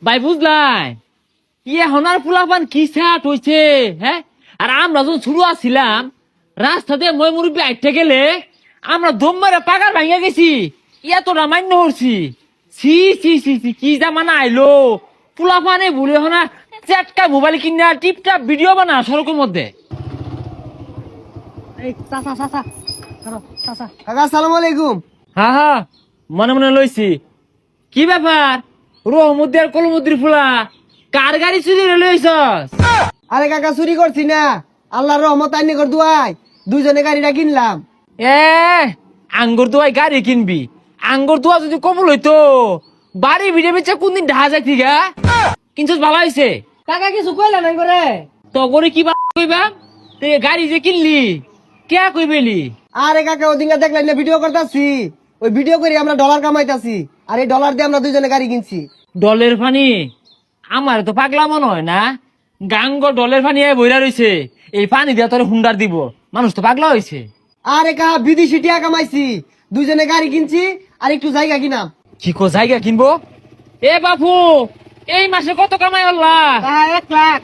ভাই বুঝলাই ইয়ে হনার ফুলাপান কি স্যাট হইছে হ্যাঁ। আর আমরা যখন শুরু আসছিলাম রাস্তাতে মই মুরব্বী আইতে গেলে আমরা দম মারে পাগার ভাঙিয়া গেছি। এতটা মান্য হচ্ছি। সি সি সি সি কি জামানা আইলো। ফুলাপানে ভুলে হনা চ্যাটকা মোবাইল কিনা টিপটাপ ভিডিও বানা সড়কের মধ্যে। কাকা আসসালামু আলাইকুম। হা হা মনে মনে লইছি। কি ব্যাপার রহমুদ্দি আর কলমুদ্দির ফুলা কার গাড়ি চুরি লইছস? আরে কাকা চুরি করছি না, আল্লাহর রহমত আইনি কর দুয়াই দুইজনে গাড়িটা কিনলাম। এ আঙ্গুর দোয়াই গাড়ি কিনবি? আঙ্গুর দোয়া যদি কবুল হইতো বাড়ি ভিড়ে বেচে কোনদিন ঢাহা যাইতি গা। কিনছস ভালো হইছে। কাকা কিছু কইলা নাই করে? তো করে কি কইবা? তে গাড়ি যে কিনলি কে কইবেলি? আরে কাকা ওদিনকে দেখলেন না ভিডিও করতেছি, ওই ভিডিও করে আমরা ডলার কামাইতাছি, আর এই ডলার দিয়ে আমরা দুইজনে গাড়ি কিনছি। ডলের পানি আমার তো পাগলা মনে হয় না। গাঙ্গ ডলের পানি বইরা রইছে, এই পানি দিয়া তোর হুন্ডার দিব। মানুষ তো পাগলা হইছে। আরে কাকা বিদেশি টিয়া কামাইছি, দুইজনে গাড়ি কিনছি আর একটু জায়গা কিনাম। কি জায়গা কিনবো? এ বাপু এই মাসে কত কামাই হল্লা? 1 লাখ।